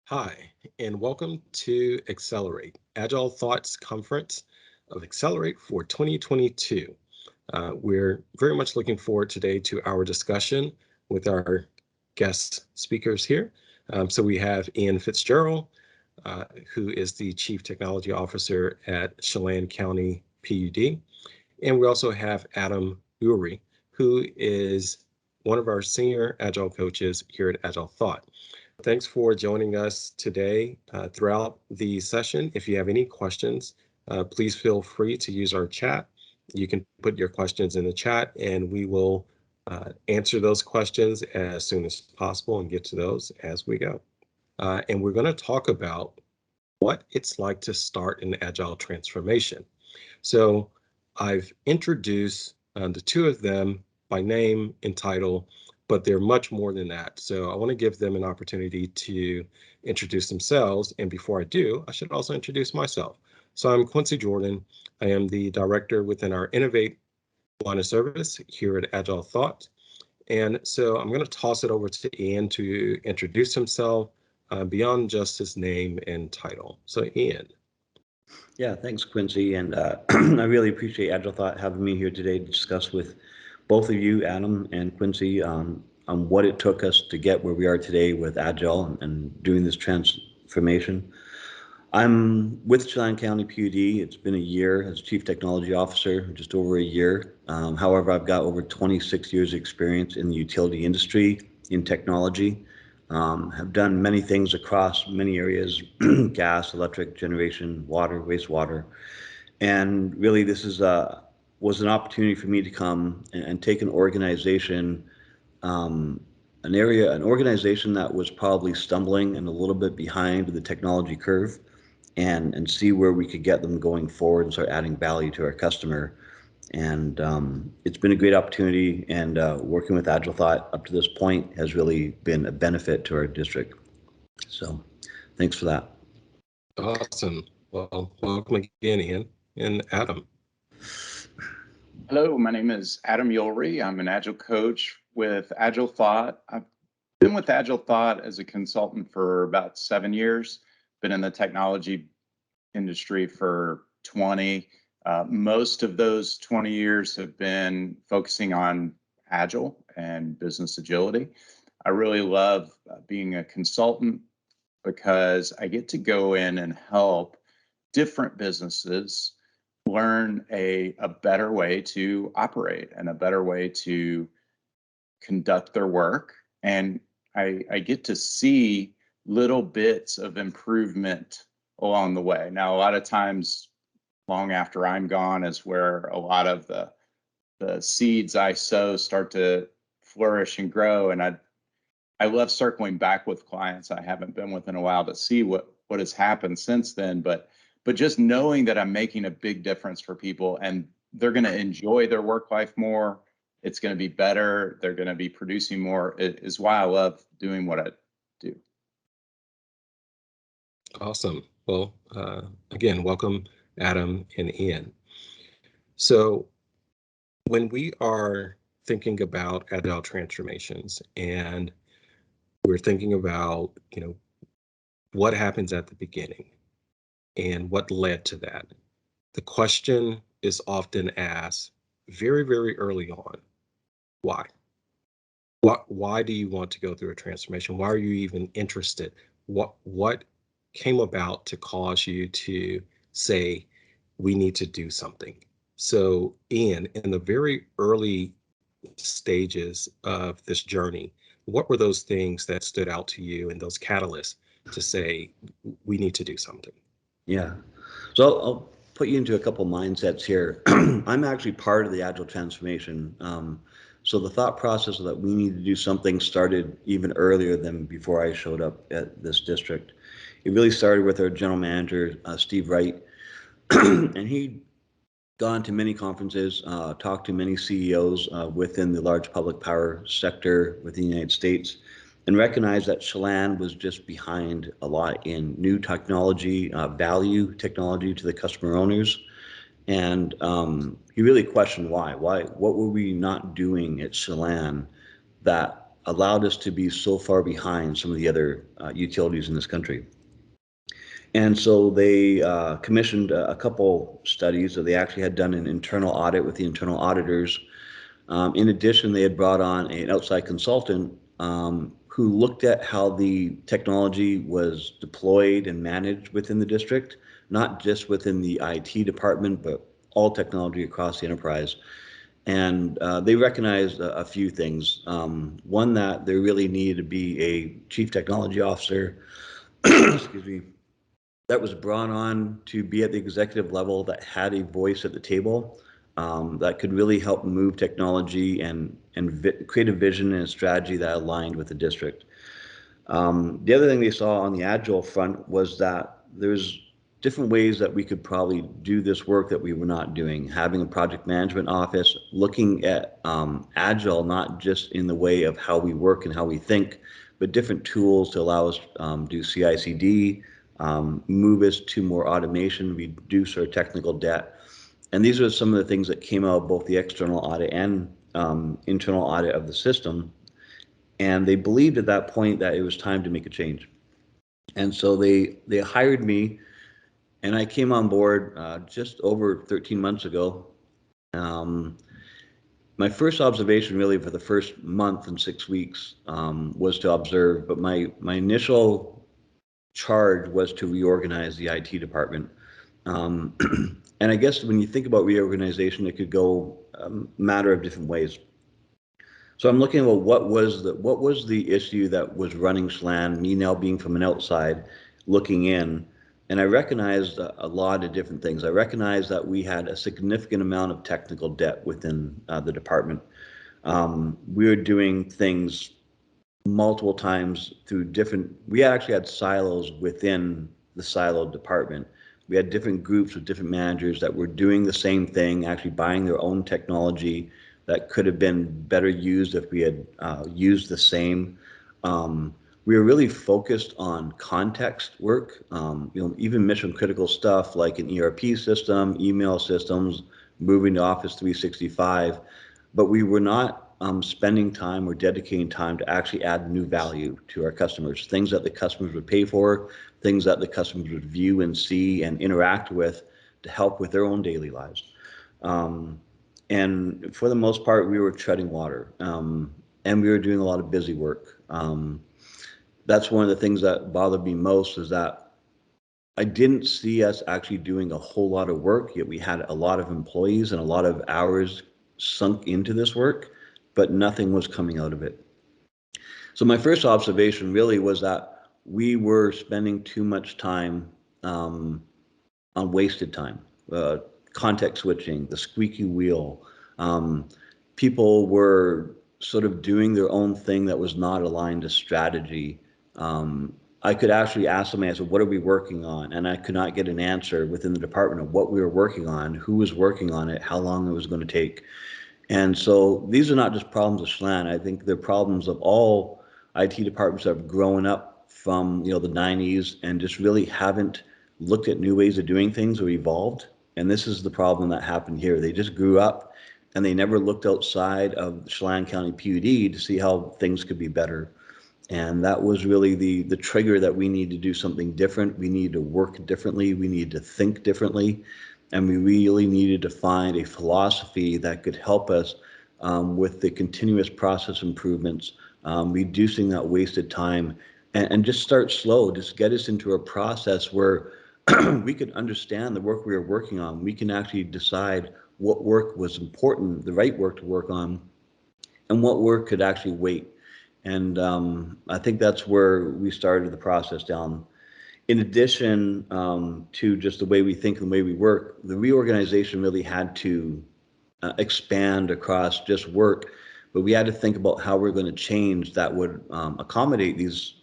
Hi, and welcome to Accelerate, Agile Thoughts Conference of Accelerate for 2022. We're very much looking forward today to our discussion with our guest speakers here. So we have Ian Fitzgerald, who is the Chief Technology Officer at Chelan County PUD. And we also have Adam Ulery, who is one of our senior Agile coaches here at Agile Thought. Thanks for joining us today. Throughout the session, if you have any questions, please feel free to use our chat. You can put your questions in the chat and we will answer those questions as soon as possible and get to those as we go. And we're going to talk about what it's like to start an Agile transformation. So I've introduced the two of them by name and title, but they're much more than that. So I want to give them an opportunity to introduce themselves. And before I do, I should also introduce myself. So I'm Quincy Jordan. I am the director within our Innovate line of service here at Agile Thought. And so I'm going to toss it over to Ian to introduce himself beyond just his name and title. So Ian. Yeah, thanks, Quincy. And I really appreciate Agile Thought having me here today to discuss with both of you, Adam and Quincy, on what it took us to get where we are today with Agile and doing this transformation. I'm with Chelan County PUD. It's been a year as Chief Technology Officer, just over a year. However, I've got over 26 years experience in the utility industry in technology. Have done many things across many areas, gas, electric generation, water, wastewater. And really this was an opportunity for me to come and take an organization, an organization that was probably stumbling and a little bit behind the technology curve and see where we could get them going forward and start adding value to our customer. And it's been a great opportunity, and working with Agile Thought up to this point has really been a benefit to our district. So thanks for that. Awesome. Well, welcome again, Ian and Adam. Hello, my name is Adam Ulery. I'm an Agile coach with Agile Thought. I've been with Agile Thought as a consultant for about 7 years, been in the technology industry for 20. Most of those 20 years have been focusing on Agile and business agility. I really love being a consultant because I get to go in and help different businesses learn a better way to operate and a better way to conduct their work. And I get to see little bits of improvement along the way. Now, a lot of times, long after I'm gone, is where a lot of the seeds I sow start to flourish and grow. And I love circling back with clients I haven't been with in a while to see what has happened since then. But just knowing that I'm making a big difference for people and they're going to enjoy their work life more, it's going to be better, they're going to be producing more, is why I love doing what I do. Awesome. Well, again, welcome, Adam and Ian. So when we are thinking about Agile transformations and we're thinking about, what happens at the beginning and what led to that, the question is often asked very, very early on, why? Why do you want to go through a transformation? Why are you even interested? What came about to cause you to say, we need to do something? So Ian, in the very early stages of this journey, what were those things that stood out to you and those catalysts to say, we need to do something? Yeah. So I'll put you into a couple mindsets here. I'm actually part of the Agile transformation. So the thought process that we need to do something started even earlier than before I showed up at this district. It really started with our general manager, Steve Wright, and he'd gone to many conferences, talked to many CEOs within the large public power sector within the United States, and recognized that Chelan was just behind a lot in new technology, value technology to the customer owners. And he really questioned why. What were we not doing at Chelan that allowed us to be so far behind some of the other utilities in this country. And so they commissioned a couple studies. So they actually had done an internal audit with the internal auditors. In addition, they had brought on an outside consultant who looked at how the technology was deployed and managed within the district, not just within the IT department, but all technology across the enterprise. And they recognized a few things. One, that there really needed to be a chief technology officer, excuse me, that was brought on to be at the executive level, that had a voice at the table, that could really help move technology and create a vision and a strategy that aligned with the district. The other thing they saw on the Agile front was that there's different ways that we could probably do this work that we were not doing. Having a project management office, looking at Agile, not just in the way of how we work and how we think, but different tools to allow us do CI/CD, move us to more automation, reduce our technical debt. And these are some of the things that came out of both the external audit and internal audit of the system. And they believed at that point that it was time to make a change. And so they hired me, and I came on board just over 13 months ago. My first observation really for the first month and 6 weeks was to observe, but my initial charge was to reorganize the IT department. And I guess when you think about reorganization, it could go a matter of different ways. So I'm looking at what was the issue that was running Chelan, me now being from an outside looking in, and I recognized a lot of different things. I recognized that we had a significant amount of technical debt within the department. We were doing things multiple times through we actually had silos within the siloed department. We had different groups with different managers that were doing the same thing, actually buying their own technology that could have been better used if we had used the same. We were really focused on context work, even mission critical stuff like an ERP system, email systems, moving to Office 365, but we were not spending time or dedicating time to actually add new value to our customers, things that the customers would pay for, things that the customers would view and see and interact with to help with their own daily lives. And for the most part, we were treading water, and we were doing a lot of busy work. That's one of the things that bothered me most, is that I didn't see us actually doing a whole lot of work, yet we had a lot of employees and a lot of hours sunk into this work, but nothing was coming out of it. So my first observation really was that we were spending too much time on wasted time. Context switching, the squeaky wheel. People were sort of doing their own thing that was not aligned to strategy. I could actually ask somebody, I said, what are we working on? And I could not get an answer within the department of what we were working on, who was working on it, how long it was going to take. And so these are not just problems of Chelan. I think they're problems of all IT departments that have grown up from the 90s and just really haven't looked at new ways of doing things or evolved. And this is the problem that happened here. They just grew up and they never looked outside of the Chelan County PUD to see how things could be better. And that was really the trigger that we need to do something different. We need to work differently. We need to think differently. And we really needed to find a philosophy that could help us with the continuous process improvements, reducing that wasted time, and just start slow, just get us into a process where we could understand the work we were working on. We can actually decide what work was important, the right work to work on, and what work could actually wait. And I think that's where we started the process down. In addition to just the way we think and the way we work, the reorganization really had to expand across just work, but we had to think about how we're going to change that would accommodate these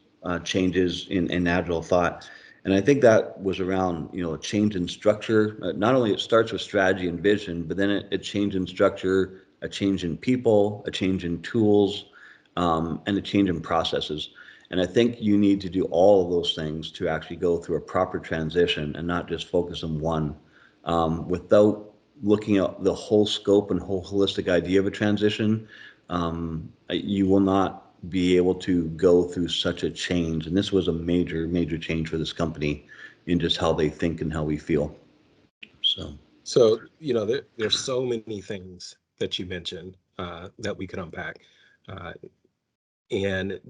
changes in Agile thought. And I think that was around, a change in structure. Not only it starts with strategy and vision, but then a change in structure, a change in people, a change in tools, and a change in processes. And I think you need to do all of those things to actually go through a proper transition and not just focus on one. Without looking at the whole scope and whole holistic idea of a transition, you will not be able to go through such a change. And this was a major, major change for this company in just how they think and how we feel. So, there's so many things that you mentioned that we could unpack. And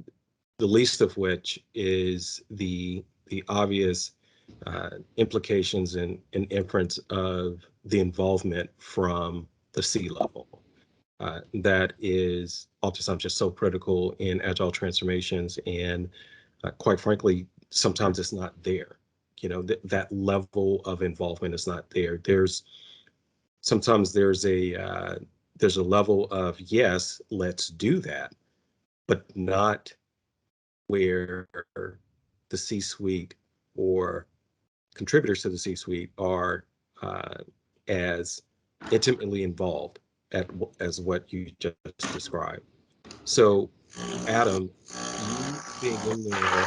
the least of which is the obvious implications and inference of the involvement from the C-level. That is oftentimes just so critical in agile transformations, and quite frankly, sometimes it's not there. That level of involvement is not there. Sometimes there's a level of, yes, let's do that, but not where the C-suite or contributors to the C-suite are as intimately involved as what you just described. So, Adam, you being in there.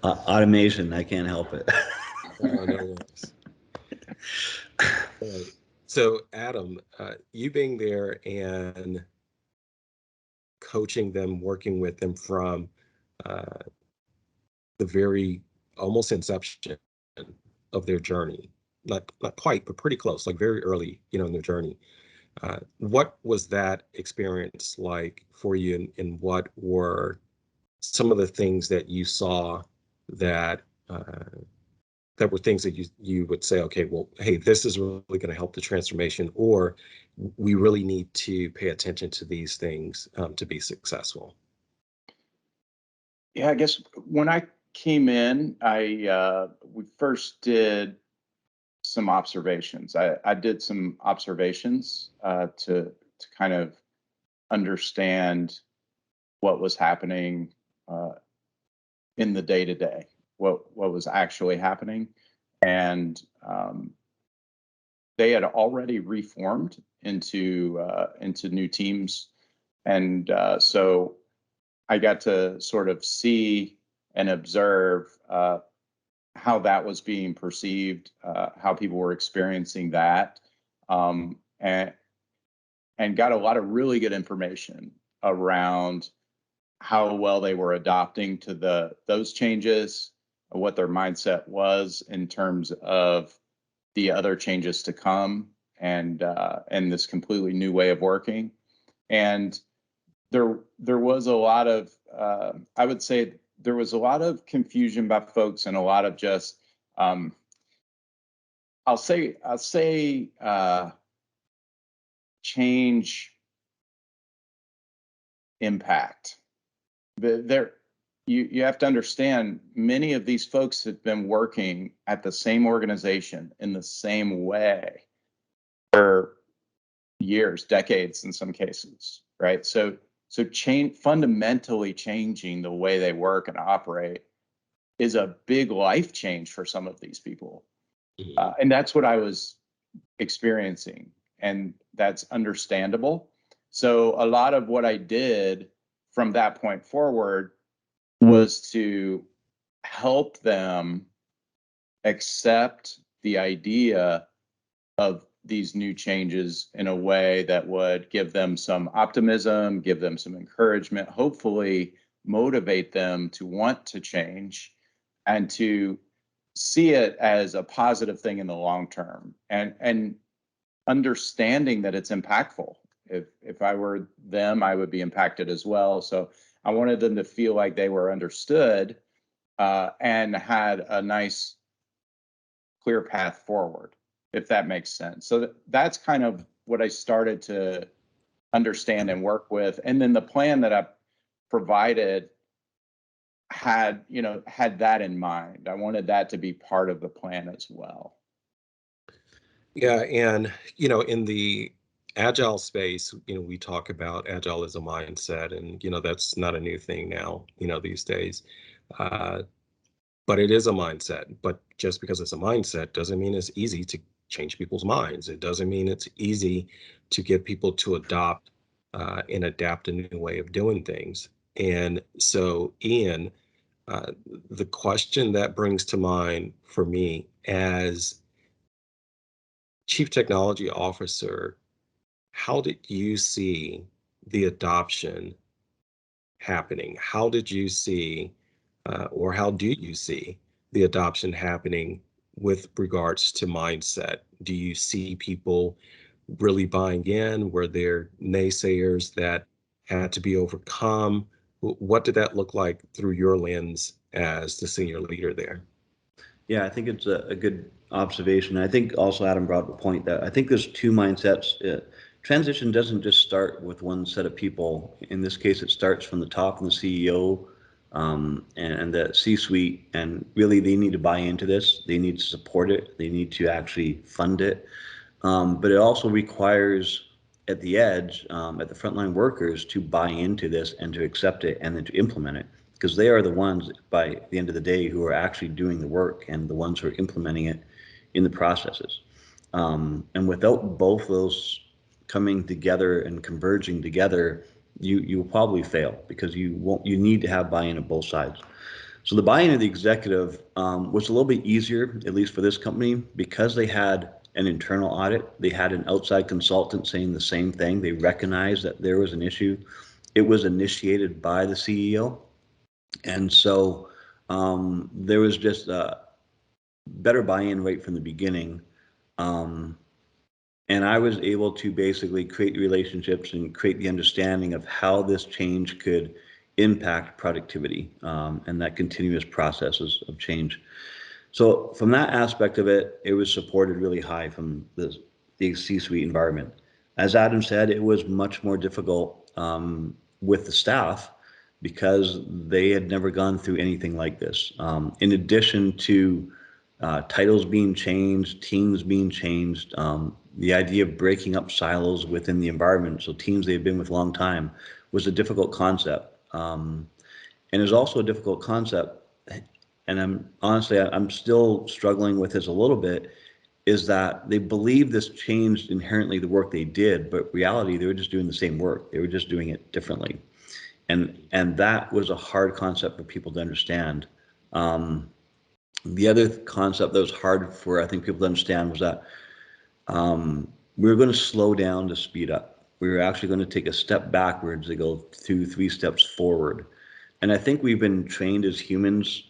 Automation, I can't help it. No worries. So, Adam, you being there and coaching them, working with them from the very almost inception of their journey, not quite, but pretty close, like very early, in their journey. What was that experience like for you, and what were some of the things that you saw that were things that you would say, okay, well, hey, this is really going to help the transformation, or we really need to pay attention to these things to be successful? Yeah, I guess when I came in, we first did some observations. I did some observations to kind of understand what was happening in the day to day, what was actually happening, and they had already reformed into new teams, and so I got to sort of see and observe how that was being perceived, how people were experiencing that, and got a lot of really good information around how well they were adopting to those changes, what their mindset was in terms of the other changes to come, and this completely new way of working. And there was a lot of I would say there was a lot of confusion by folks, and a lot of just I'll say change impact. You have to understand, many of these folks have been working at the same organization in the same way for years, decades in some cases, right? So fundamentally changing the way they work and operate is a big life change for some of these people. And that's what I was experiencing, and that's understandable. So a lot of what I did from that point forward was to help them accept the idea of these new changes in a way that would give them some optimism, give them some encouragement, hopefully motivate them to want to change and to see it as a positive thing in the long term, and understanding that it's impactful. If I were them, I would be impacted as well. So I wanted them to feel like they were understood and had a nice, clear path forward, if that makes sense. So that's kind of what I started to understand and work with. And then the plan that I provided had that in mind. I wanted that to be part of the plan as well. Yeah, and in the agile space, we talk about agile as a mindset, and that's not a new thing now, these days. But it is a mindset. But just because it's a mindset doesn't mean it's easy to change people's minds. It doesn't mean it's easy to get people to adopt and adapt a new way of doing things. And so, Ian, the question that brings to mind for me as Chief Technology Officer, how did you see the adoption happening? How did you see, or how do you see the adoption happening with regards to mindset? Do you see people really buying in? Were there naysayers that had to be overcome? What did that look like through your lens as the senior leader there? Yeah, I think it's a good observation. I think also Adam brought up a point that I think there's two mindsets. Transition doesn't just start with one set of people. In this case, it starts from the top from the CEO and the C-suite, and really they need to buy into this. They need to support it. They need to actually fund it. But it also requires at the edge, at the frontline workers to buy into this and to accept it and then to implement it, because they are the ones by the end of the day who are actually doing the work and the ones who are implementing it in the processes. And without both those coming together and converging together, you will probably fail, because you need to have buy-in of both sides. So the buy-in of the executive was a little bit easier, at least for this company, because they had an internal audit. They had an outside consultant saying the same thing. They recognized that there was an issue. It was initiated by the CEO. And so there was just a better buy-in right from the beginning. And I was able to basically create relationships and create the understanding of how this change could impact productivity and that continuous processes of change. So from that aspect of it, it was supported really high from the C-suite environment. As Adam said, it was much more difficult with the staff because they had never gone through anything like this. In addition to titles being changed, teams being changed, the idea of breaking up silos within the environment, so teams they've been with a long time, was a difficult concept. And it's also a difficult concept, and I'm still struggling with this a little bit, is that they believe this changed inherently the work they did, but reality, they were just doing the same work. They were just doing it differently. And that was a hard concept for people to understand. The other concept that was hard for, I think, people to understand was that we were going to slow down to speed up. We were actually going to take a step backwards to go 2-3 steps forward. And I think we've been trained as humans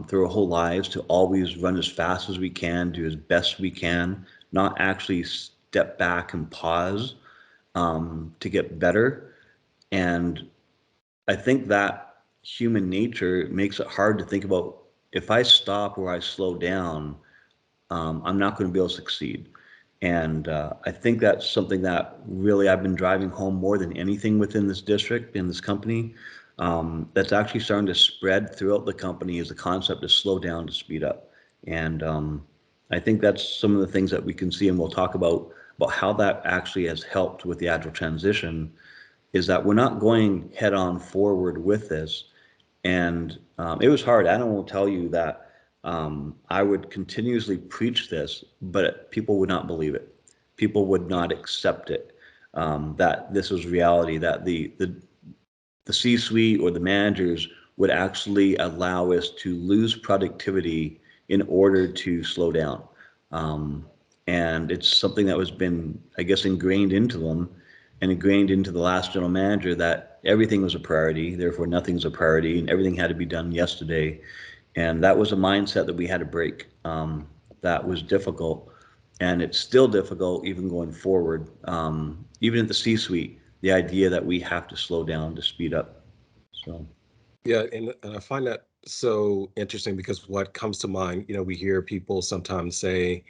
through our whole lives to always run as fast as we can, do as best we can, not actually step back and pause to get better. And I think that human nature makes it hard to think about, if I stop or I slow down, I'm not going to be able to succeed. And I think that's something that really I've been driving home more than anything within this district, in this company, that's actually starting to spread throughout the company, is the concept to slow down to speed up. And I think that's some of the things that we can see, and we'll talk about how that actually has helped with the Agile transition, is that we're not going head on forward with this. And it was hard. Adam will tell you that I would continuously preach this, but people would not believe it. People would not accept it, that this was reality, that the C-suite or the managers would actually allow us to lose productivity in order to slow down. And it's something that was been, I guess, ingrained into them and ingrained into the last general manager, that everything was a priority, therefore nothing's a priority, and everything had to be done yesterday. And that was a mindset that we had to break. That was difficult, and it's still difficult even going forward. Even at the C-suite, the idea that we have to slow down to speed up. So Yeah, and I find that so interesting, because what comes to mind, we hear people sometimes say,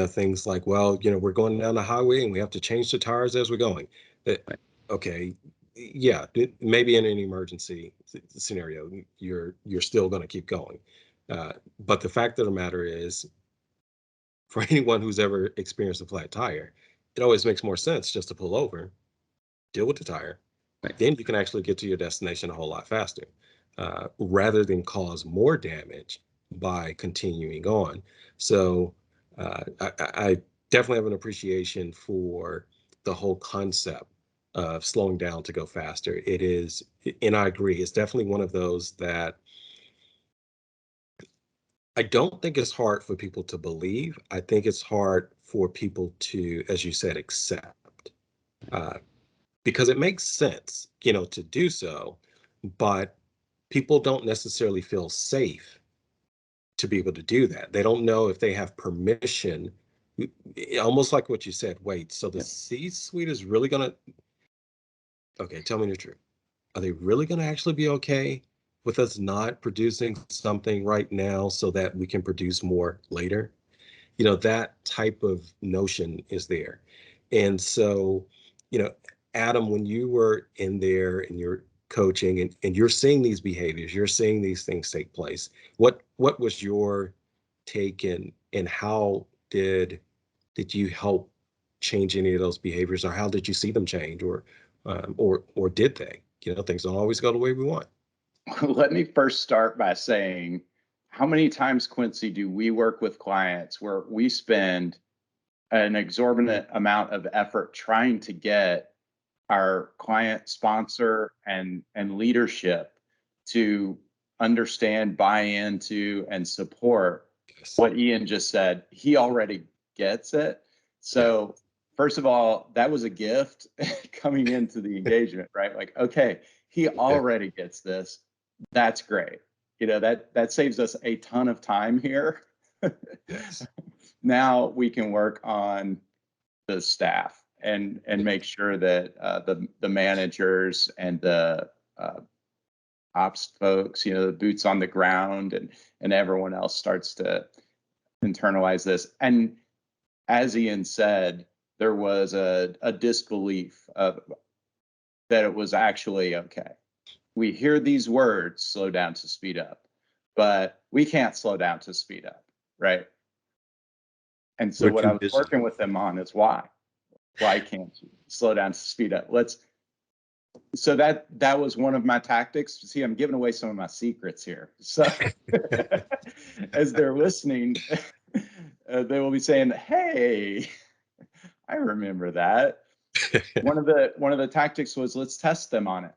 things like, well, we're going down the highway and we have to change the tires as we're going. right. Okay, yeah, maybe in an emergency scenario, you're still going to keep going. But the fact of the matter is, for anyone who's ever experienced a flat tire, it always makes more sense just to pull over, deal with the tire, Right. then you can actually get to your destination a whole lot faster, rather than cause more damage by continuing on. So I definitely have an appreciation for the whole concept of slowing down to go faster. It is, and I agree, it's definitely one of those that I don't think it's hard for people to believe. I think it's hard for people to, as you said, accept, because it makes sense, to do so, but people don't necessarily feel safe to be able to do that. They don't know if they have permission, almost like what you said. Wait, so the C-suite is really going to, okay, tell me the truth. Are they really going to actually be okay with us not producing something right now so that we can produce more later? That type of notion is there. And so, Adam, when you were in there and you're coaching and you're seeing these behaviors, you're seeing these things take place, what was your take, and how did you help change any of those behaviors, or how did you see them change, or did they? Things don't always go the way we want. Let me first start by saying, how many times, Quincy, do we work with clients where we spend an exorbitant amount of effort trying to get our client sponsor and leadership to understand, buy into, and support what Ian just said? He already gets it. So first of all, that was a gift coming into the engagement, right? Like, okay, he already gets this. That's great. That saves us a ton of time here. Yes. Now we can work on the staff and make sure that the managers and the ops folks, the boots on the ground, and everyone else starts to internalize this. And as Ian said, there was a disbelief of that it was actually okay. We hear these words, slow down to speed up, but we can't slow down to speed up, right? And so what I was working with them on is why can't you slow down to speed up? So that was one of my tactics. See, I'm giving away some of my secrets here. So as they're listening, they will be saying, "Hey, I remember that." One of the tactics was, let's test them on it.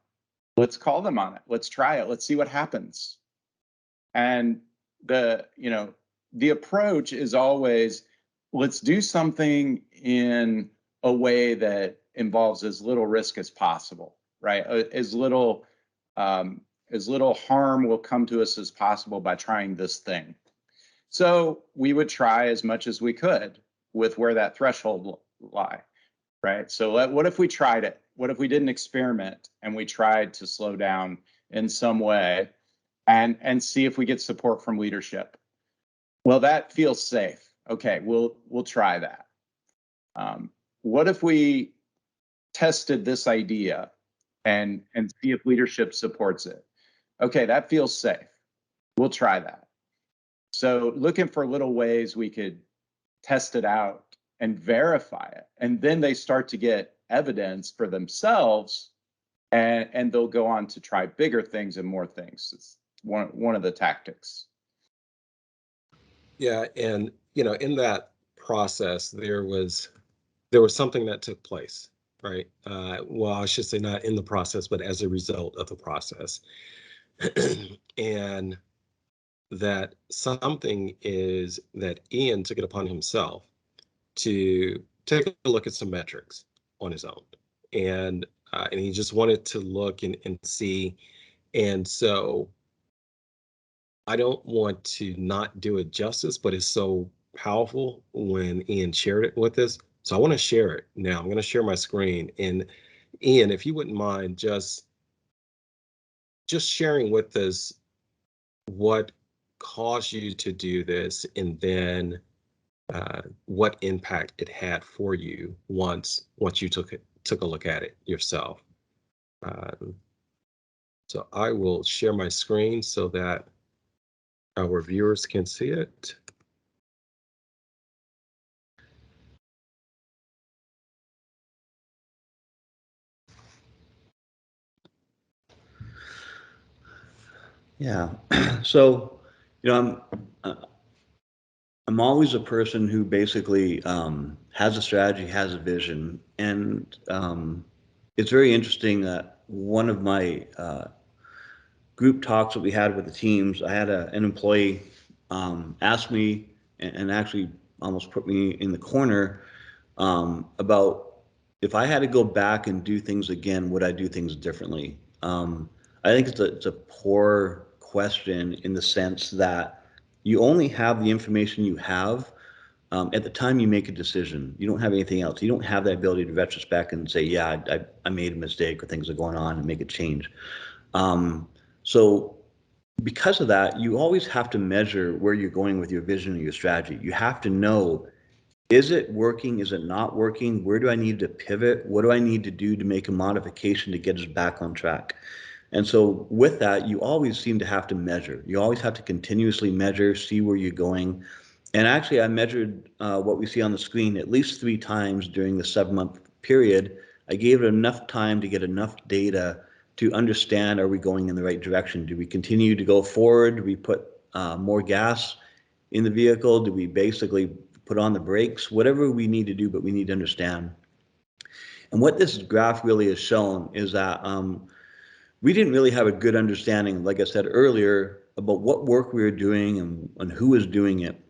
Let's call them on it. Let's try it. Let's see what happens. And the approach is always, let's do something in a way that involves as little risk as possible, right? As little harm will come to us as possible by trying this thing. So we would try as much as we could with where that threshold lie, right? So what if we tried it? What if we didn't experiment and we tried to slow down in some way and see if we get support from leadership? Well, that feels safe. Okay, we'll try that. What if we tested this idea and see if leadership supports it? Okay, that feels safe. We'll try that. So looking for little ways we could test it out and verify it. And then they start to get evidence for themselves, and they'll go on to try bigger things and more things. It's one of the tactics. Yeah, and in that process, there was something that took place, right? Well, I should say not in the process, but as a result of the process. And that something is that Ian took it upon himself to take a look at some metrics on his own. And he just wanted to look and see. And so I don't want to not do it justice, but it's so powerful when Ian shared it with us. So I want to share it now. I'm going to share my screen. And Ian, if you wouldn't mind just sharing with us what caused you to do this, and then what impact it had for you once you took a look at it yourself. So I will share my screen so that our viewers can see it. Yeah. So, I'm always a person who basically has a strategy, has a vision, and it's very interesting that one of my group talks that we had with the teams, I had an employee ask me and actually almost put me in the corner about if I had to go back and do things again, would I do things differently? I think it's a poor question in the sense that you only have the information you have at the time you make a decision. You don't have anything else. You don't have the ability to retrospect and say, yeah, I made a mistake or things are going on and make a change. So because of that, you always have to measure where you're going with your vision or your strategy. You have to know, is it working? Is it not working? Where do I need to pivot? What do I need to do to make a modification to get us back on track? And so with that, you always seem to have to measure. You always have to continuously measure, see where you're going. And actually, I measured what we see on the screen at least 3 times during the 7-month period. I gave it enough time to get enough data to understand, are we going in the right direction? Do we continue to go forward? Do we put more gas in the vehicle? Do we basically put on the brakes? Whatever we need to do, but we need to understand. And what this graph really has shown is that we didn't really have a good understanding, like I said earlier, about what work we were doing and who was doing it.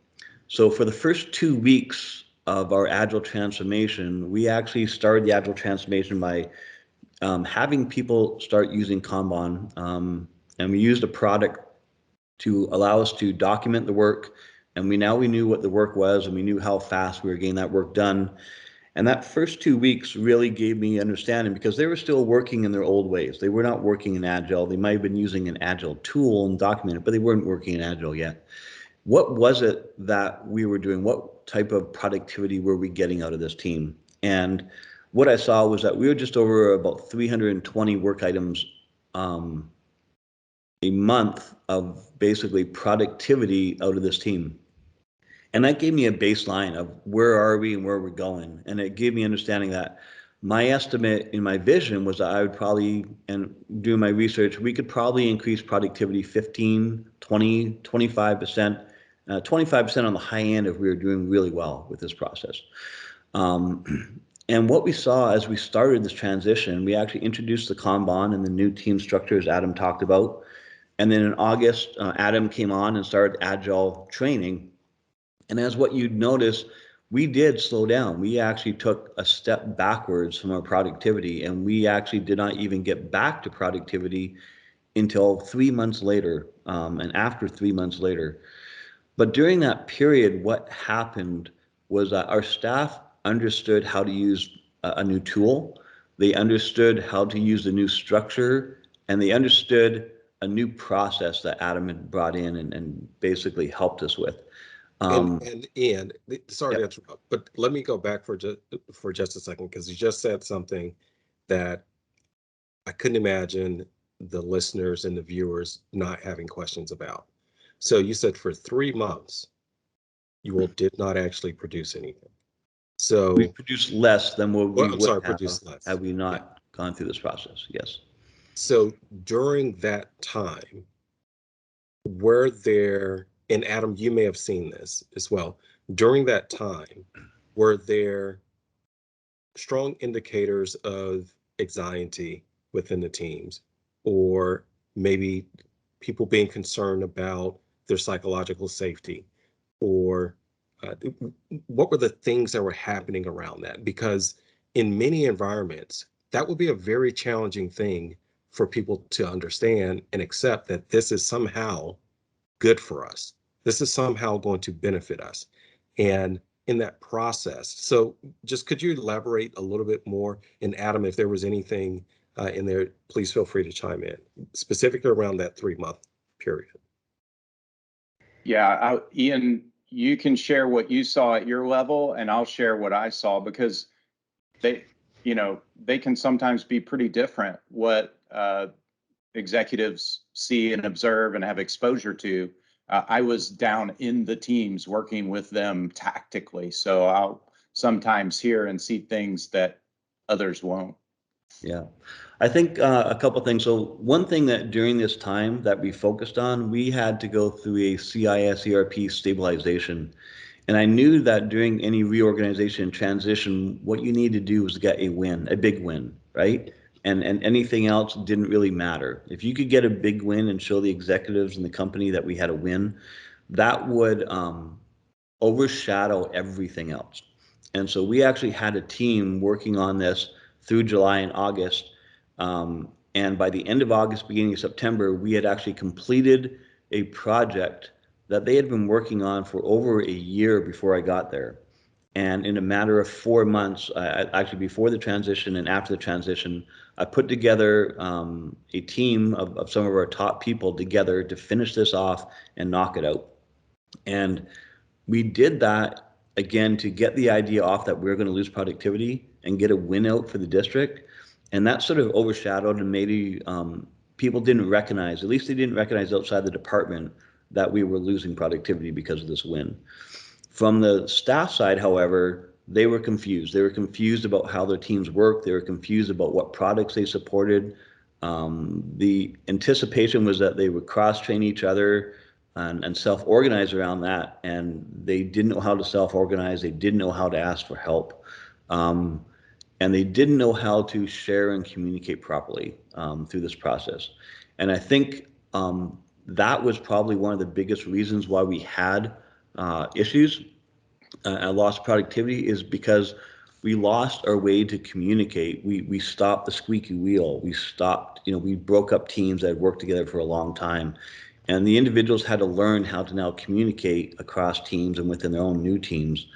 So for the first 2 weeks of our Agile transformation, we actually started the Agile transformation by having people start using Kanban. And we used a product to allow us to document the work. And we knew what the work was, and we knew how fast we were getting that work done. And that first 2 weeks really gave me understanding, because they were still working in their old ways. They were not working in Agile. They might have been using an Agile tool and document it, but they weren't working in Agile yet. What was it that we were doing? What type of productivity were we getting out of this team? And what I saw was that we were just over about 320 work items a month of basically productivity out of this team. And that gave me a baseline of where are we and where we're going. And it gave me understanding that my estimate in my vision was that I would probably, and doing my research, we could probably increase productivity 15, 20, 25%, 25% on the high end if we were doing really well with this process. And what we saw as we started this transition, we actually introduced the Kanban and the new team structures Adam talked about. And then in August, Adam came on and started Agile training. And as what you'd notice, we did slow down. We actually took a step backwards from our productivity, and we actually did not even get back to productivity until 3 months later, and after 3 months later. But during that period, what happened was that our staff understood how to use a new tool. They understood how to use the new structure, and they understood a new process that Adam had brought in and basically helped us with. And Ian, sorry to Yep. interrupt, but let me go back for just a second, because you just said something that I couldn't imagine the listeners and the viewers not having questions about. So you said for 3 months, you all did not actually produce anything. So, We produced less than what we well, I'm would sorry, have produce less. had we Yeah. not gone through this process. Yes. So during that time, were there, and Adam, you may have seen this as well, during that time, were there strong indicators of anxiety within the teams, or maybe people being concerned about their psychological safety, or what were the things that were happening around that? Because in many environments, that would be a very challenging thing for people to understand and accept, that this is somehow good for us. This is somehow going to benefit us. And in that process, so just could you elaborate a little bit more? And Adam, if there was anything in there, please feel free to chime in, specifically around that 3-month period. Yeah, Ian, you can share what you saw at your level, and I'll share what I saw, because they can sometimes be pretty different what executives see and observe and have exposure to. I was down in the teams working with them tactically, so I'll sometimes hear and see things that others won't. Yeah, I think a couple things. So one thing that during this time that we focused on, we had to go through a CIS ERP stabilization. And I knew that during any reorganization and transition, what you need to do was get a win, a big win, right? And anything else didn't really matter. If you could get a big win and show the executives in the company that we had a win, that would overshadow everything else. And so we actually had a team working on this through July and August. And by the end of August, beginning of September, we had actually completed a project that they had been working on for over a year before I got there. And in a matter of 4 months, actually before the transition and after the transition, I put together a team of some of our top people together to finish this off and knock it out. And we did that again to get the idea off that we were going to lose productivity and get a win out for the district. And that sort of overshadowed, and maybe people didn't recognize, at least they didn't recognize outside the department, that we were losing productivity because of this win. From the staff side, however, they were confused. They were confused about how their teams work. They were confused about what products they supported. The anticipation was that they would cross-train each other and self-organize around that, and they didn't know how to self-organize. They didn't know how to ask for help, and they didn't know how to share and communicate properly through this process. And I think that was probably one of the biggest reasons why we had issues and lost productivity, is because we lost our way to communicate. We stopped the squeaky wheel. We stopped, we broke up teams that had worked together for a long time. And the individuals had to learn how to now communicate across teams and within their own new teams.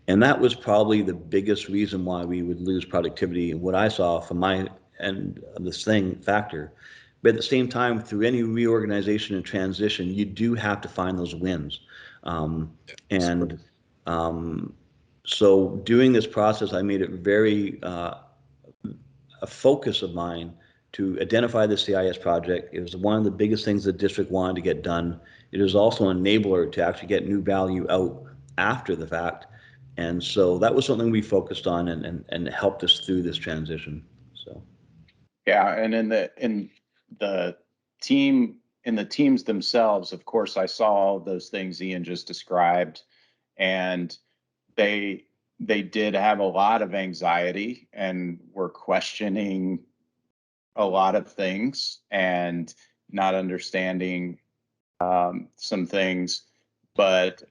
And that was probably the biggest reason why we would lose productivity, and what I saw from my end of this factor. But at the same time, through any reorganization and transition, you do have to find those wins. And so during this process, I made it very a focus of mine to identify the CIS project. It was one of the biggest things the district wanted to get done. It is also an enabler to actually get new value out after the fact. And so that was something we focused on and helped us through this transition. So yeah, and in the teams themselves, of course, I saw all those things Ian just described, and they did have a lot of anxiety and were questioning a lot of things and not understanding some things. But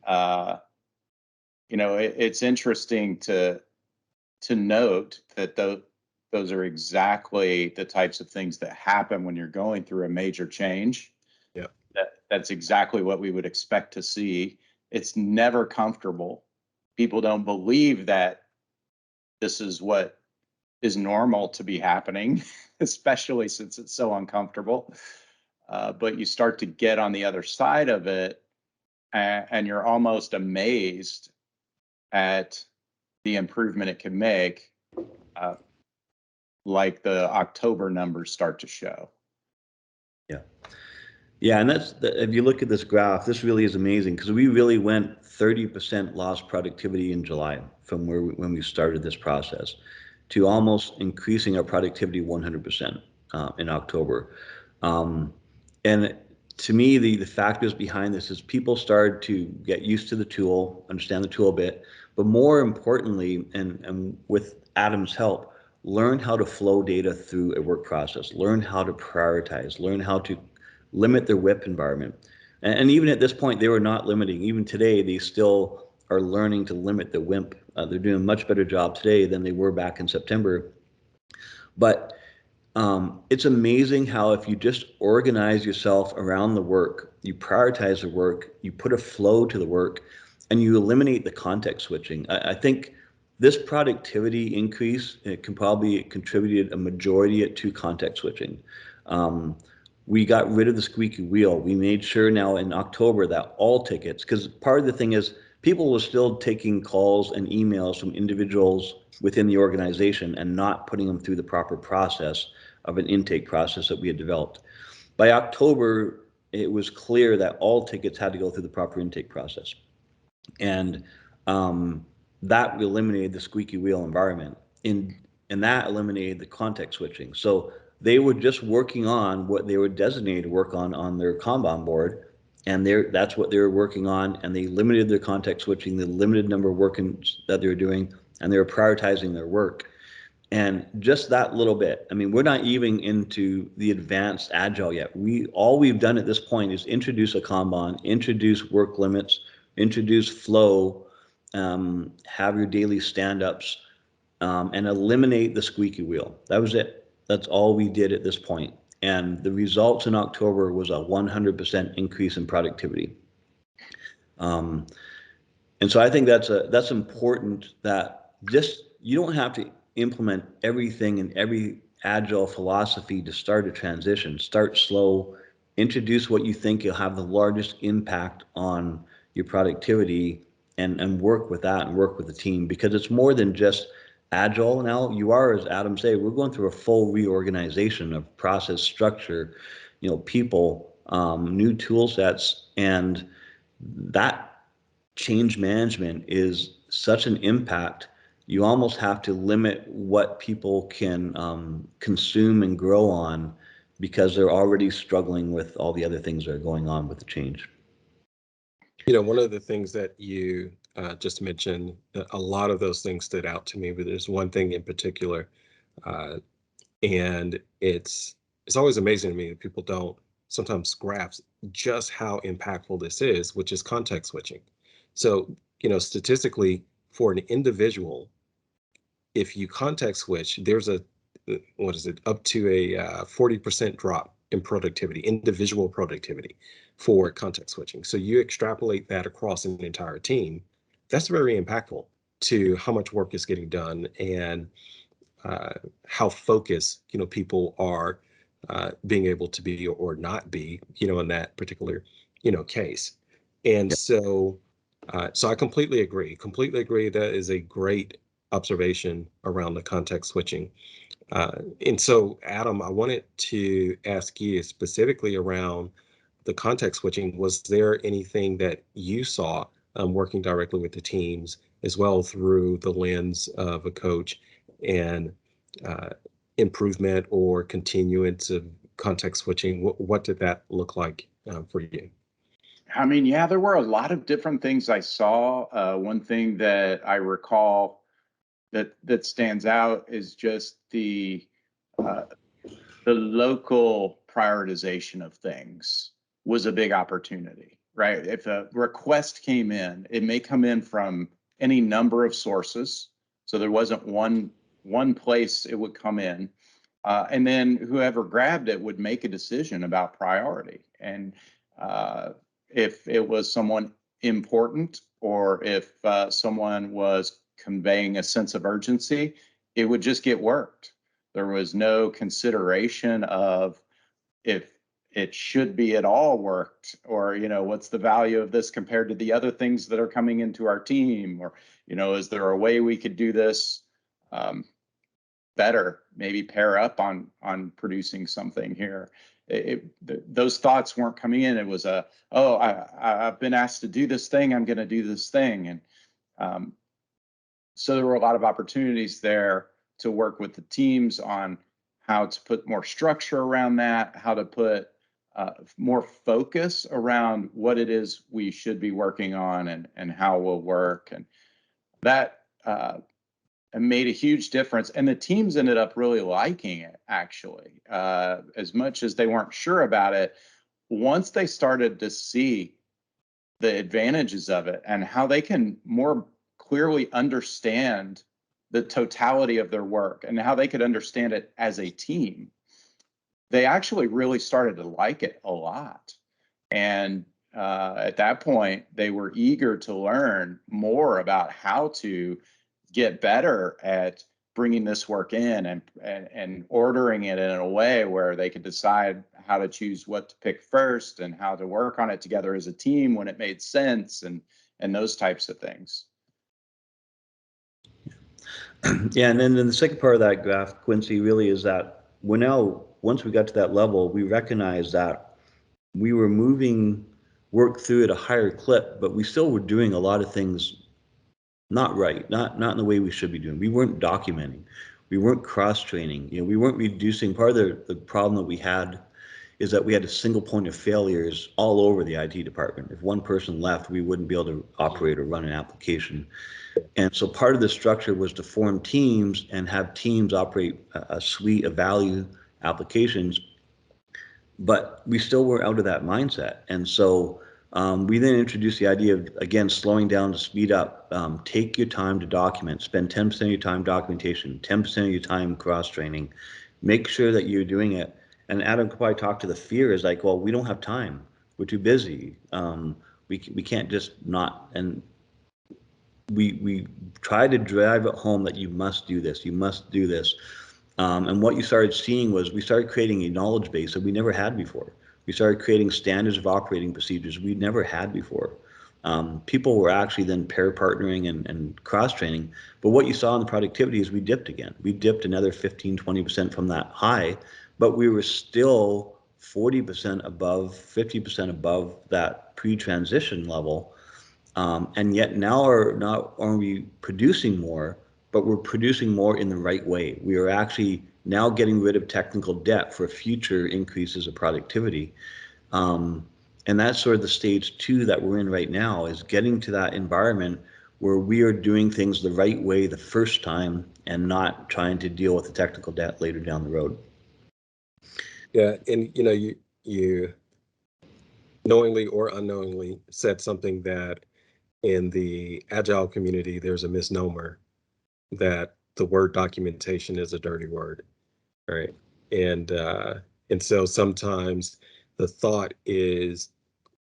it's interesting to note that those are exactly the types of things that happen when you're going through a major change. Yeah, that's exactly what we would expect to see. It's never comfortable. People don't believe that this is what is normal to be happening, especially since it's so uncomfortable. But you start to get on the other side of it, and you're almost amazed at the improvement it can make, like the October numbers start to show. yeah. Yeah, and if you look at this graph, this really is amazing, because we really went 30% lost productivity in July from when we started this process to almost increasing our productivity 100% in October. And to me, the factors behind this is people started to get used to the tool, understand the tool a bit, but more importantly, and with Adam's help, learn how to flow data through a work process, learn how to prioritize, learn how to limit their WIP environment. And even at this point, they were not limiting. Even today, they still are learning to limit the WIP. They're doing a much better job today than they were back in September. But it's amazing how if you just organize yourself around the work, you prioritize the work, you put a flow to the work, and you eliminate the context switching. I think this productivity increase, it can probably contribute a majority to context switching. We got rid of the squeaky wheel. We made sure now in October that all tickets, because part of the thing is people were still taking calls and emails from individuals within the organization and not putting them through the proper process of an intake process that we had developed. By October, it was clear that all tickets had to go through the proper intake process. And that eliminated the squeaky wheel environment, and that eliminated the context switching. So they were just working on what they were designated to work on their Kanban board, and that's what they were working on, and they limited their context switching, the limited number of work that they were doing, and they were prioritizing their work. And just that little bit, I mean, we're not even into the advanced agile yet. All we've done at this point is introduce a Kanban, introduce work limits, introduce flow, have your daily stand-ups, and eliminate the squeaky wheel. That was it. That's all we did at this point. And the results in October was a 100% increase in productivity. And so I think that's important, that just, you don't have to implement everything in every agile philosophy to start a transition. Start slow, introduce what you think will have the largest impact on your productivity, and work with that and work with the team, because it's more than just agile. Now you are, as Adam said, we're going through a full reorganization of process, structure, people, new tool sets, and that change management is such an impact. You almost have to limit what people can consume and grow on, because they're already struggling with all the other things that are going on with the change. One of the things that you just mentioned, a lot of those things stood out to me, but there's one thing in particular, and it's always amazing to me that people don't sometimes grasp just how impactful this is, which is context switching. So, statistically, for an individual, if you context switch, there's up to a 40% drop in productivity, individual productivity, for context switching. So you extrapolate that across an entire team, that's very impactful to how much work is getting done, and how focused, people are being able to be or not be, in that particular, case. And so I completely agree. That is a great observation around the context switching. And so, Adam, I wanted to ask you specifically around the context switching. Was there anything that you saw working directly with the teams, as well through the lens of a coach, and improvement or continuance of context switching? What did that look like for you? I mean, yeah, there were a lot of different things I saw. One thing that I recall that stands out is just the local prioritization of things was a big opportunity, right? If a request came in, it may come in from any number of sources, so there wasn't one place it would come in, and then whoever grabbed it would make a decision about priority. And if it was someone important, or if someone was conveying a sense of urgency, it would just get worked. There was no consideration of if it should be at all worked, or what's the value of this compared to the other things that are coming into our team, or is there a way we could do this better, maybe pair up on producing something here. Those thoughts weren't coming in. It was I've been asked to do this thing, I'm going to do this thing. And so there were a lot of opportunities there to work with the teams on how to put more structure around that, how to put more focus around what it is we should be working on, and how we'll work. And that made a huge difference. And the teams ended up really liking it, actually, as much as they weren't sure about it. Once they started to see the advantages of it and how they can more clearly understand the totality of their work and how they could understand it as a team, they actually really started to like it a lot. And at that point, they were eager to learn more about how to get better at bringing this work in, and ordering it in a way where they could decide how to choose what to pick first, and how to work on it together as a team when it made sense, and those types of things. Yeah, and then the second part of that graph, Quincy, really is that we're now, once we got to that level, we recognized that we were moving work through at a higher clip, but we still were doing a lot of things not right, not in the way we should be doing. We weren't documenting, we weren't cross-training, we weren't reducing. Part of the problem that we had is that we had a single point of failures all over the IT department. If one person left, we wouldn't be able to operate or run an application. And so part of the structure was to form teams and have teams operate a suite of value applications, but we still were out of that mindset. And so We then introduced the idea of, again, slowing down to speed up. Take your time to document. Spend 10% of your time documentation, 10% of your time cross-training. Make sure that you're doing it. And Adam could probably talk to the fear is like, well, we don't have time. We're too busy. We can't just not. And we try to drive it home that you must do this. You must do this. And what you started seeing was we started creating a knowledge base that we never had before. We started creating standards of operating procedures we never had before. People were actually then pair partnering and cross training. But what you saw in the productivity is we dipped again. We dipped another 15, 20% from that high, but we were still 40% above, 50% above that pre-transition level. And yet now not only producing more, but we're producing more in the right way. We are actually now getting rid of technical debt for future increases of productivity. And that's sort of the stage 2 that we're in right now, is getting to that environment where we are doing things the right way the first time and not trying to deal with the technical debt later down the road. Yeah, and you knowingly or unknowingly said something that in the Agile community, there's a misnomer that the word documentation is a dirty word, right? And so sometimes the thought is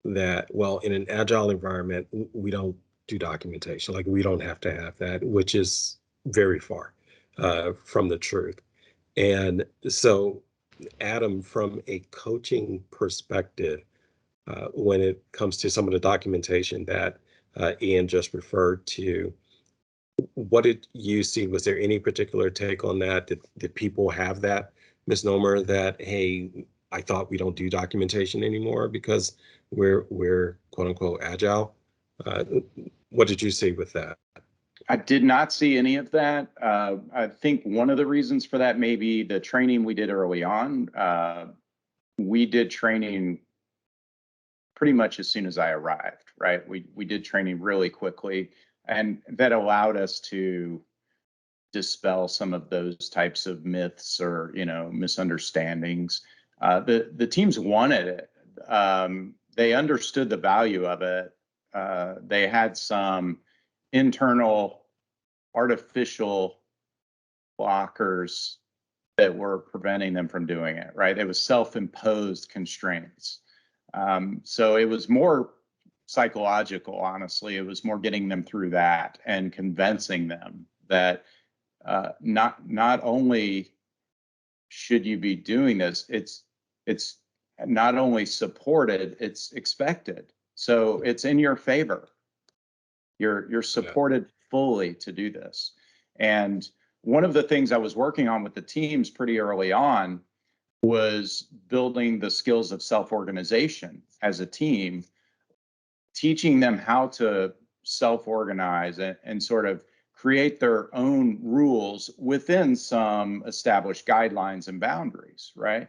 that, well, in an Agile environment, we don't do documentation. Like, we don't have to have that, which is very far from the truth. And so, Adam, from a coaching perspective, when it comes to some of the documentation that Ian just referred to, what did you see? Was there any particular take on that? Did people have that misnomer that, hey, I thought we don't do documentation anymore because we're quote unquote agile? What did you see with that? I did not see any of that. I think one of the reasons for that may be the training we did early on. We did training pretty much as soon as I arrived, right? We did training really quickly, and that allowed us to dispel some of those types of myths or misunderstandings. The teams wanted it. They understood the value of it. They had some internal artificial blockers that were preventing them from doing it, right? It was self-imposed constraints. So it was more psychological, honestly. It was more getting them through that and convincing them that not only should you be doing this, it's not only supported, it's expected. So it's in your favor. You're supported fully to do this. And one of the things I was working on with the teams pretty early on was building the skills of self-organization as a team, teaching them how to self-organize and sort of create their own rules within some established guidelines and boundaries, right?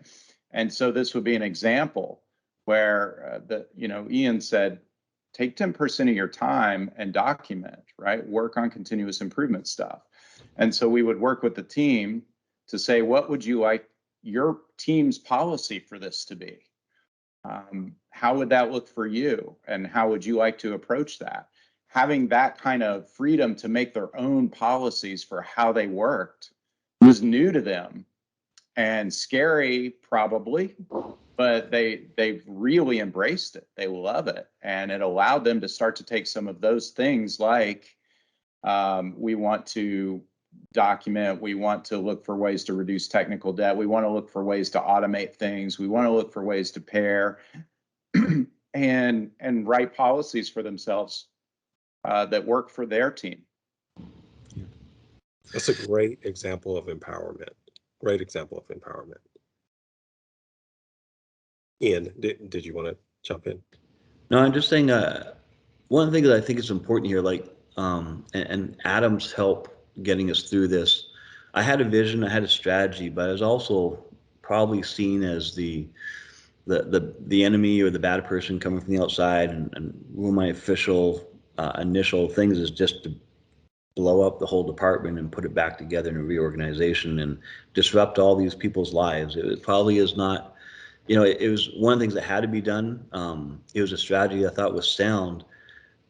And so this would be an example where Ian said, take 10% of your time and document, right? Work on continuous improvement stuff. And so we would work with the team to say, what would you like your team's policy for this to be? How would that look for you? And how would you like to approach that? Having that kind of freedom to make their own policies for how they worked was new to them and scary, probably, but they really embraced it. They love it. And it allowed them to start to take some of those things like we want to document, we want to look for ways to reduce technical debt, we want to look for ways to automate things, we want to look for ways to pair and write policies for themselves that work for their team. That's a great example of empowerment. Great example of empowerment. Ian, did you want to jump in? No, I'm just saying, one thing that I think is important here, like, and Adam's help getting us through this. I had a vision, I had a strategy, but I was also probably seen as the enemy or the bad person coming from the outside, and one of my official initial things is just to blow up the whole department and put it back together in a reorganization and disrupt all these people's lives. It probably is not It was one of the things that had to be done. It was a strategy I thought was sound,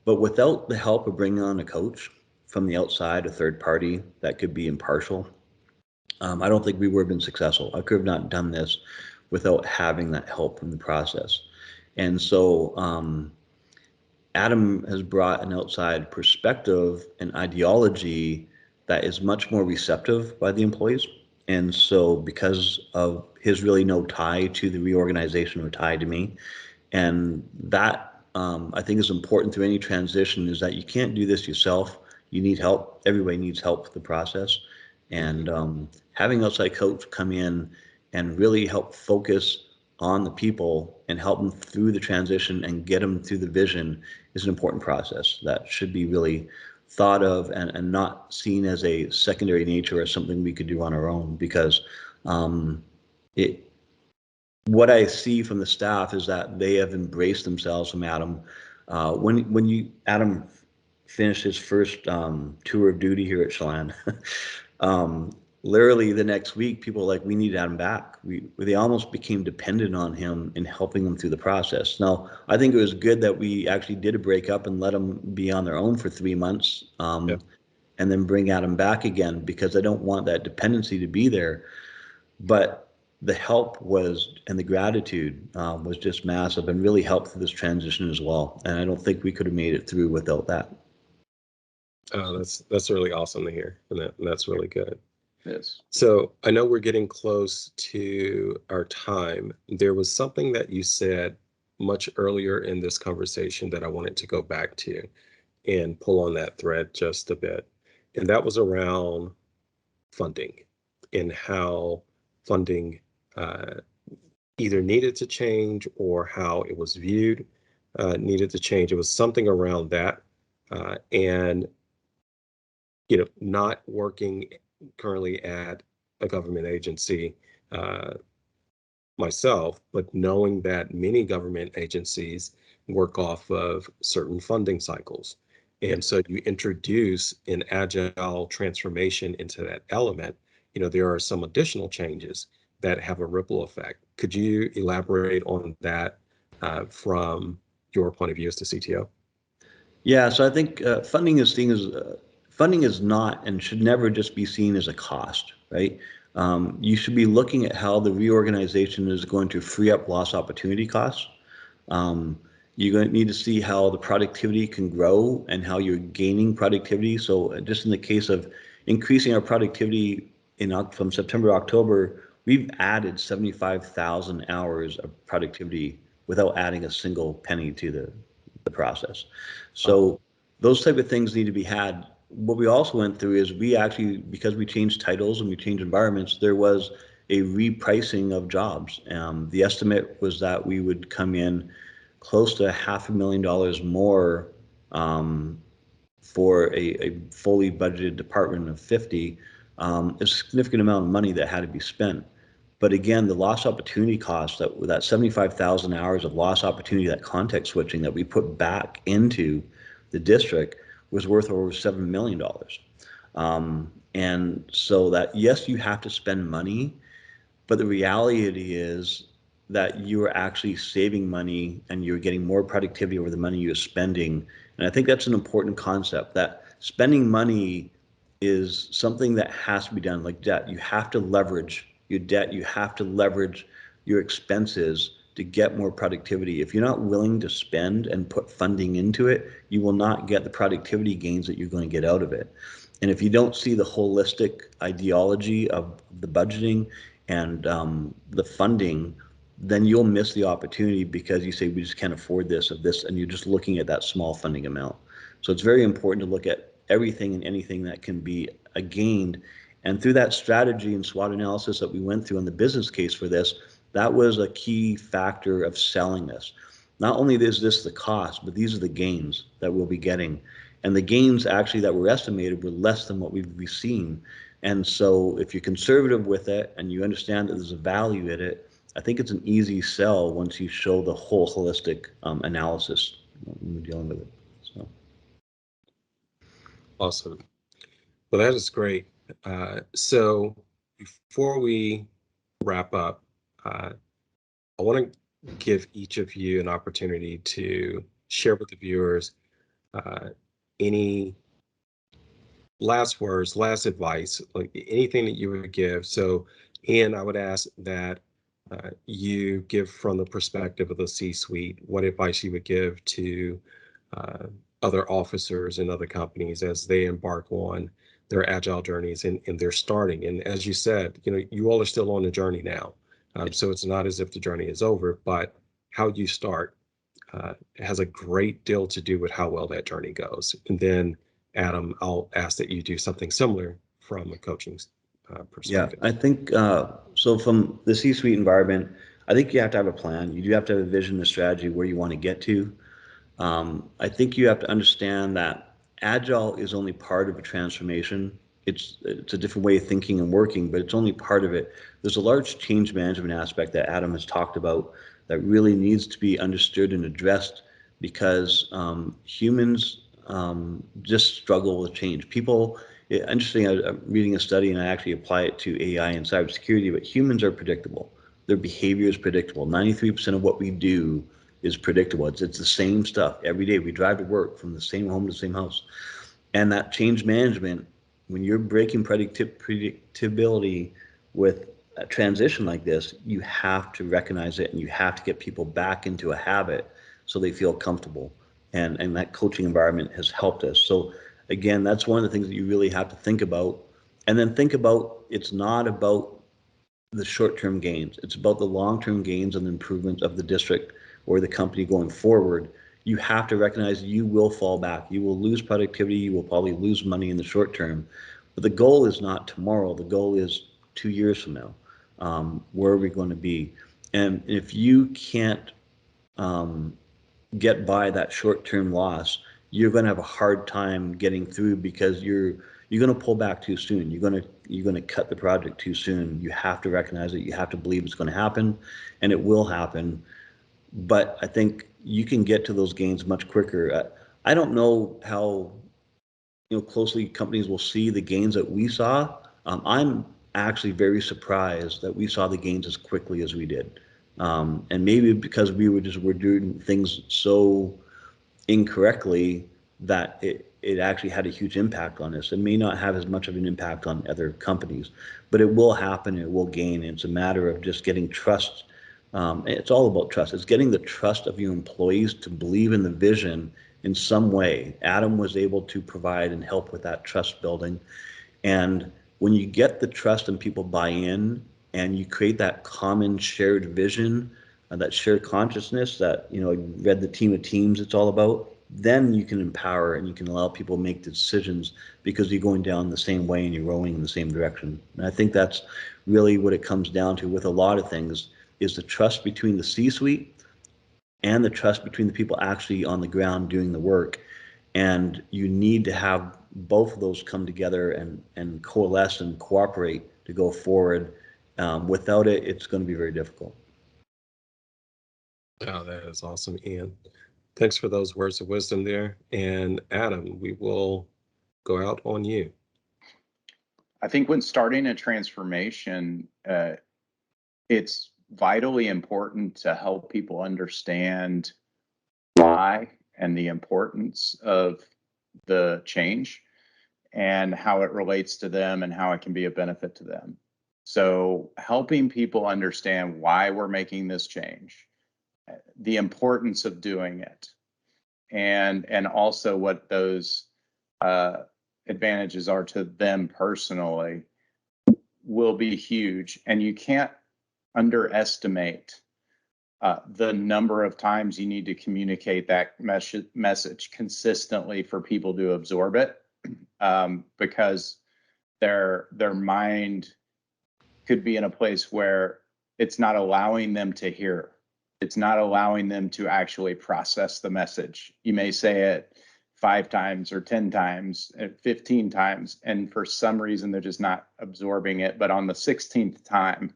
but without the help of bringing on a coach from the outside, a third party that could be impartial, I don't think we would have been successful. I could have not done this without having that help in the process. And so Adam has brought an outside perspective and ideology that is much more receptive by the employees. And so because of his really no tie to the reorganization or tie to me, and that I think is important through any transition, is that you can't do this yourself. You need help. Everybody needs help with the process. And having outside coach come in and really help focus on the people and help them through the transition and get them through the vision is an important process that should be really thought of and not seen as a secondary nature or something we could do on our own, because it what I see from the staff is that they have embraced themselves from Adam. When Adam finished his first tour of duty here at Chelan, um, literally the next week, people were like, we need Adam back. They almost became dependent on him in helping them through the process. Now, I think it was good that we actually did a breakup and let them be on their own for 3 months, Yeah. and then bring Adam back again, because I don't want that dependency to be there. But the help was, and the gratitude was just massive and really helped through this transition as well. And I don't think we could have made it through without that. Oh, that's really awesome to hear, and that's really good. Yes. So I know we're getting close to our time. There was something that you said much earlier in this conversation that I wanted to go back to and pull on that thread just a bit. And that was around funding and how funding either needed to change or how it was viewed needed to change. It was something around that. And not working currently at a government agency myself, but knowing that many government agencies work off of certain funding cycles. And so you introduce an agile transformation into that element, there are some additional changes that have a ripple effect. Could you elaborate on that from your point of view as the CTO? Yeah, so I think funding is not and should never just be seen as a cost, right? You should be looking at how the reorganization is going to free up lost opportunity costs. Um, you're going to need to see how the productivity can grow and how you're gaining productivity. So just in the case of increasing our productivity from September to October, we've added 75,000 hours of productivity without adding a single penny to the process. So those type of things need to be had. What we also went through is we actually, because we changed titles and we changed environments, there was a repricing of jobs. The estimate was that we would come in close to $500,000 more for a fully budgeted department of 50, a significant amount of money that had to be spent. But again, the lost opportunity cost, that 75,000 hours of lost opportunity, that context switching that we put back into the district was worth over $7 million. And so that, yes, you have to spend money, but the reality is that you are actually saving money and you're getting more productivity over the money you're spending. And I think that's an important concept, that spending money is something that has to be done. Like debt, you have to leverage your debt, you have to leverage your expenses to get more productivity. If you're not willing to spend and put funding into it, you will not get the productivity gains that you're going to get out of it. And if you don't see the holistic ideology of the budgeting and the funding, then you'll miss the opportunity because you say, we just can't afford this or this, and you're just looking at that small funding amount. So it's very important to look at everything and anything that can be gained. And through that strategy and SWOT analysis that we went through on the business case for this, that was a key factor of selling this. Not only is this the cost, but these are the gains that we'll be getting. And the gains actually that were estimated were less than what we've seen. And so if you're conservative with it and you understand that there's a value in it, I think it's an easy sell once you show the whole holistic analysis when you're dealing with it. So. Awesome. Well, that is great. So before we wrap up, I want to give each of you an opportunity to share with the viewers any last words, last advice, like anything that you would give. So, Ian, I would ask that you give from the perspective of the C-suite, what advice you would give to other officers in other companies as they embark on their agile journeys and they're starting. And as you said, you all are still on the journey now. So it's not as if the journey is over, but how you start has a great deal to do with how well that journey goes. And then, Adam, I'll ask that you do something similar from a coaching Yeah, perspective. I think so. From the C-suite environment, I think you have to have a plan. You do have to have a vision, a strategy where you want to get to. I think you have to understand that agile is only part of a transformation. It's a different way of thinking and working, but it's only part of it. There's a large change management aspect that Adam has talked about that really needs to be understood and addressed because humans just struggle with change. People, interesting, I'm reading a study and I actually apply it to AI and cybersecurity, but humans are predictable. Their behavior is predictable. 93% of what we do is predictable. It's the same stuff every day. We drive to work from the same home to the same house. And that change management, when you're breaking predictability with a transition like this, you have to recognize it and you have to get people back into a habit so they feel comfortable. And that coaching environment has helped us. So again, that's one of the things that you really have to think about. And then think about, it's not about the short-term gains. It's about the long-term gains and improvements of the district or the company going forward. You have to recognize you will fall back. You will lose productivity. You will probably lose money in the short term. But the goal is not tomorrow. The goal is 2 years from now. Where are we going to be? And if you can't get by that short-term loss, you're going to have a hard time getting through because you're going to pull back too soon. You're going to cut the project too soon. You have to recognize it. You have to believe it's going to happen, and it will happen. But I think you can get to those gains much quicker. I don't know how closely companies will see the gains that we saw. I'm actually very surprised that we saw the gains as quickly as we did. And maybe because we're doing things so incorrectly that it actually had a huge impact on us. It may not have as much of an impact on other companies, but it will happen. It will gain. It's a matter of just getting trust. It's all about trust. It's getting the trust of your employees to believe in the vision in some way. Adam was able to provide and help with that trust building. And when you get the trust and people buy in and you create that common shared vision, that shared consciousness that, read the Team of Teams it's all about, then you can empower and you can allow people to make decisions because you're going down the same way and you're rowing in the same direction. And I think that's really what it comes down to with a lot of things is the trust between the C-suite and the trust between the people actually on the ground doing the work. And you need to have both of those come together and coalesce and cooperate to go forward. Without it, it's going to be very difficult. Oh, that is awesome, Ian. Thanks for those words of wisdom there. And Adam, we will go out on you. I think when starting a transformation, it's vitally important to help people understand why and the importance of the change and how it relates to them and how it can be a benefit to them. So helping people understand why we're making this change, the importance of doing it, and also what those advantages are to them personally will be huge. And you can't underestimate the number of times you need to communicate that message consistently for people to absorb it, because their mind could be in a place where it's not allowing them to hear. It's not allowing them to actually process the message. You may say it 5 times or 10 times, 15 times, and for some reason they're just not absorbing it. But on the 16th time,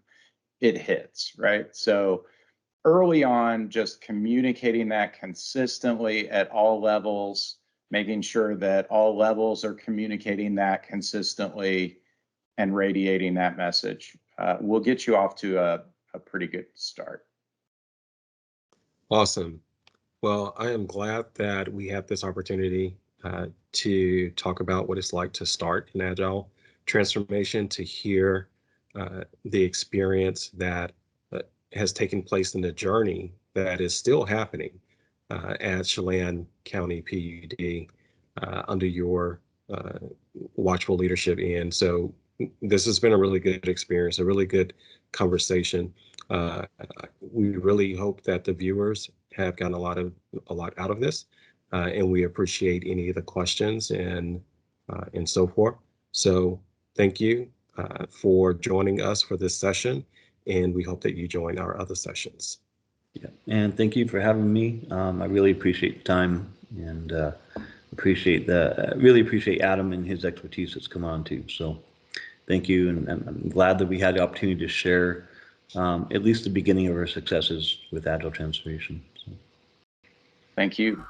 it hits, right? So early on, just communicating that consistently at all levels, making sure that all levels are communicating that consistently and radiating that message will get you off to a pretty good start. Awesome. Well, I am glad that we have this opportunity to talk about what it's like to start an agile transformation, to hear the experience that has taken place in the journey that is still happening at Chelan County PUD under your watchful leadership. And so this has been a really good experience, a really good conversation. Uh, we really hope that the viewers have gotten a lot out of this, and we appreciate any of the questions and so forth. So thank you for joining us for this session, and we hope that you join our other sessions. Yeah, and thank you for having me. I really appreciate the time and really appreciate Adam and his expertise that's come on too. So thank you, and I'm glad that we had the opportunity to share at least the beginning of our successes with Agile transformation. So. Thank you.